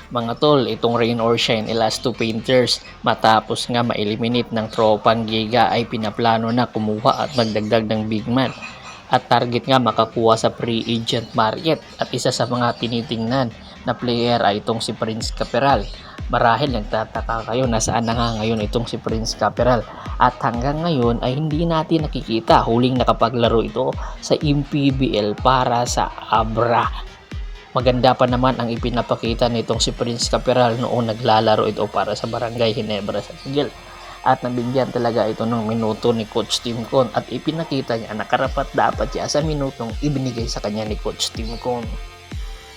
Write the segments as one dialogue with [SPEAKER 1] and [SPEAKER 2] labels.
[SPEAKER 1] Mga tol, itong Rain or Shine Elasto Painters matapos nga ma-eliminate ng tropang Giga ay pinaplano na kumuha at magdagdag ng big man. At target nga makakuha sa free agent market at isa sa mga tinitingnan na player ay itong si Prince Caperal. Marahil nagtataka kayo na saan na nga ngayon itong si Prince Caperal at hanggang ngayon ay hindi natin nakikita. Huling nakapaglaro ito sa MPBL para sa Abra. Maganda pa naman ang ipinapakita nitong si Prince Caperal noong naglalaro ito para sa Barangay Ginebra San Miguel. At nabigyan talaga ito ng minuto ni Coach Tim Con at ipinakita niya na karapat dapat siya sa minutong ibinigay sa kanya ni Coach Tim Con.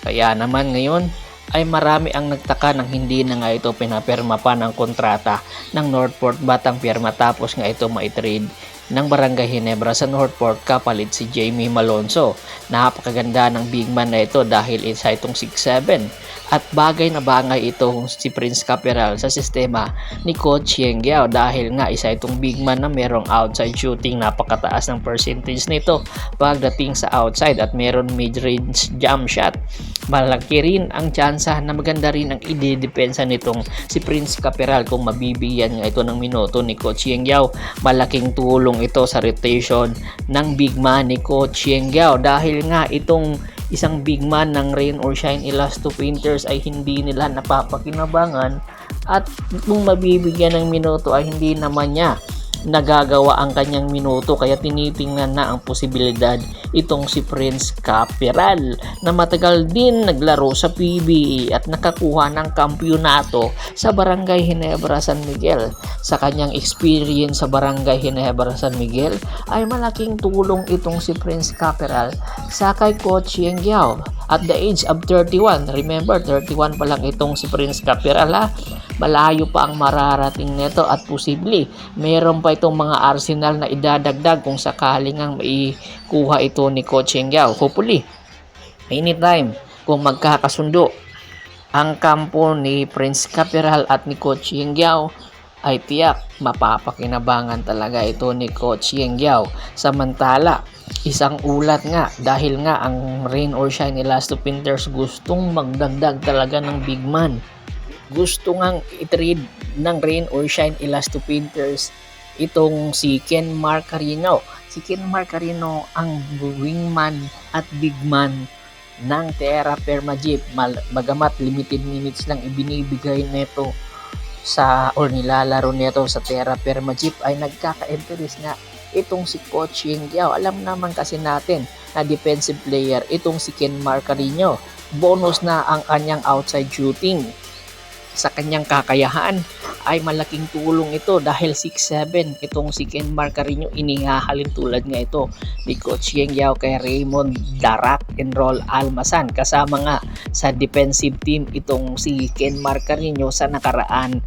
[SPEAKER 1] Kaya naman ngayon ay marami ang nagtaka nang hindi na nga ito pinapirma pa ng kontrata ng Northport Batang Pirma tapos nga ito maitrade ng Barangay Ginebra sa Northport kapalit si Jamie Malonzo. Napakaganda ng big man na ito dahil isa itong 6'7 at bagay na bagay itong si Prince Caperal sa sistema ni Coach Yeng Giao dahil nga isa itong big man na merong outside shooting, napakataas ng percentage nito pagdating sa outside at meron mid-range jump shot. Malaki rin ang tsansa na maganda rin ang idedepensa nitong si Prince Caperal kung mabibigyan nga ito ng minuto ni Coach Yeng Giao. Malaking tulong ito sa rotation ng big man ni Coach Yeng Giao dahil nga itong isang big man ng Rain or Shine Elasto Painters ay hindi nila napapakinabangan at kung mabibigyan ng minuto ay hindi naman niya nagagawa ang kanyang minuto kaya tinitingnan na ang posibilidad itong si Prince Caperal na matagal din naglaro sa PBA at nakakuha ng kampyonato sa Barangay Ginebra San Miguel. Sa kanyang experience sa Barangay Ginebra San Miguel ay malaking tulong itong si Prince Caperal sa kay Coach Yeng Giao at the age of 31. Remember, 31 pa lang itong si Prince Caperal ha. Malayo pa ang mararating nito at posible meron pa itong mga arsenal na idadagdag kung sakaling ang maikuha ito ni Coach Yeng Giao. Hopefully, anytime kung magkakasundo ang kampo ni Prince Caperal at ni Coach Yeng Giao ay tiyak mapapakinabangan talaga ito ni Coach Yeng Giao. Samantala, isang ulat nga dahil nga ang Rain or Shine Elasto Painters gustong magdagdag talaga ng big man. Gusto ngang i-trade ng Rain or Shine Elasto Painters itong si Ken Marcarino. Si Ken Marcarino ang wingman at big man ng Terra Firma Jeep. Bagamat limited minutes lang ibinibigay nito sa or nilalaro nito sa Terra Firma Jeep ay nagkaka-interest nga itong si Coach Yeng Giao. Alam naman kasi natin na defensive player itong si Ken Marcarino. Bonus na ang kanyang outside shooting. Sa kanyang kakayahan ay malaking tulong ito dahil 6'7 itong si Ken Marcarino. Inihahalin tulad nga ito ni Coach Yeng Giao kay Raymond Darak and Roll Almasan. Kasama nga sa defensive team itong si Ken Marcarino sa nakaraan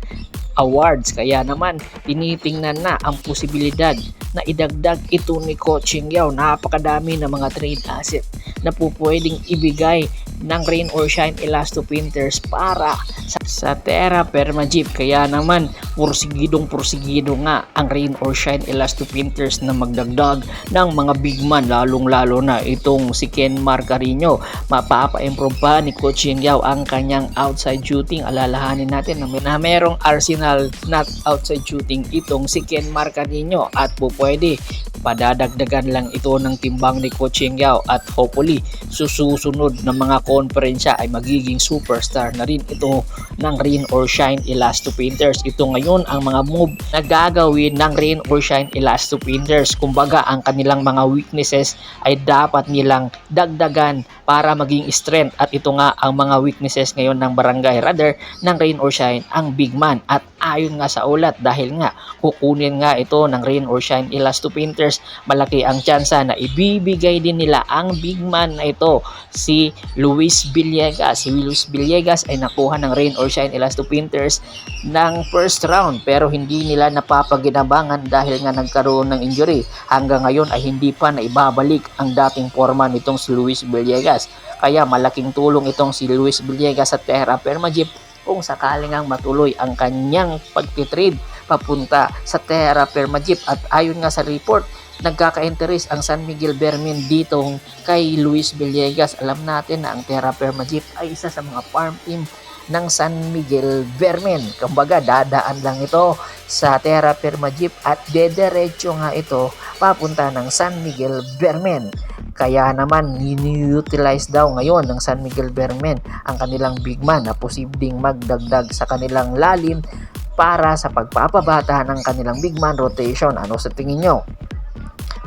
[SPEAKER 1] awards. Kaya naman tinitingnan na ang posibilidad na idagdag ito ni Coach Yeng Giao. Napakadami na mga trade asset na po pwedeng ibigay ng Rain or Shine Elasto Painters para sa Terra Firma Jeep. Kaya naman pursigido nga ang Rain or Shine Elasto Painters na magdagdag ng mga big man, lalong lalo na itong si Ken Marcarino. Mapapa-improve pa ni Coach Yeng Giao ang kanyang outside shooting. Alalahanin natin na merong arsenal not outside shooting itong si Ken Marcarino at po pwede padadagdagan lang ito ng timbang ni Coach Yeng Giao at hopefully susunod na mga konferensya ay magiging superstar na rin ito ng Rain or Shine Elasto Painters. Ito ngayon ang mga move na gagawin ng Rain or Shine Elasto Painters. Kumbaga ang kanilang mga weaknesses ay dapat nilang dagdagan para maging strength at ito nga ang mga weaknesses ngayon ng Barangay rather ng Rain or Shine ang big man at ayon nga sa ulat dahil nga kukunin nga ito ng Rain or Shine Elasto Painters, malaki ang tsansa na ibibigay din nila ang big man na ito si Luis Villegas. Si Luis Villegas ay nakuha ng Rain or Shine Elasto Painters ng first round pero hindi nila napapaginabangan dahil nga nagkaroon ng injury. Hanggang ngayon ay hindi pa naibabalik ang dating forma nitong si Luis Villegas. Kaya malaking tulong itong si Luis Villegas sa Terra Firma Jeep kung sakaling ang matuloy ang kanyang pagtitrade papunta sa Terra Firma Jeep. At ayon nga sa report, nagkaka-interest ang San Miguel Bermin dito kay Luis Villegas. Alam natin na ang Terra Firma Jeep ay isa sa mga farm team ng San Miguel Vermen. Kumbaga dadaan lang ito sa Terra Firma Jeep at dederecho nga ito papunta ng San Miguel Vermen. Kaya naman ni-utilize daw ngayon ng San Miguel Vermen ang kanilang big man na posibleng magdagdag sa kanilang lalim para sa pagpapabata ng kanilang big man rotation. Ano sa tingin nyo?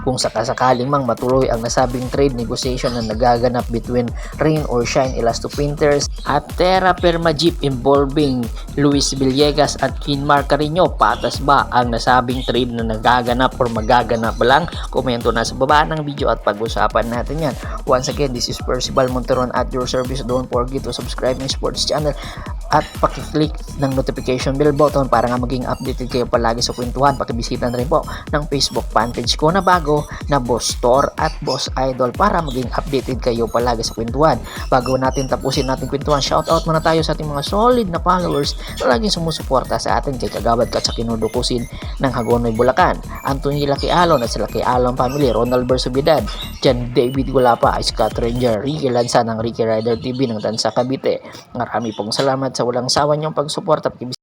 [SPEAKER 1] Kung sakasakaling mang matuloy ang nasabing trade negotiation na nagaganap between Rain or Shine Elasto Painters at Terra Firma Jeep involving Luis Villegas at Kinmar Carino, patas ba ang nasabing trade na nagaganap or magaganap lang? Komento na sa baba ng video at pag-usapan natin yan. Once again, this is Percival Monteron at your service. Don't forget to subscribe my sports channel at pakiclick ng notification bell button para nga maging updated kayo palagi sa kwentuhan. Pakibisita na rin po ng Facebook fanpage ko na bago na Boss Tor at Boss Idol para maging updated kayo palagi sa kwentuhan. Bago natin tapusin natin kwentuhan, shoutout muna tayo sa ating mga solid na followers na laging sumusuporta sa atin kay Kagawad Katsakinudo Kusin ng Hagonoy, Bulacan, Anthony Laki Alon at sa Laki Alon Family, Ronald Bersobidad, Jan David Gulapa, Scott Ranger, Ricky Lanza ng Ricky Rider TV ng Tansa Cavite. Marami pong salamat sa walang sawa niyong pagsuporta at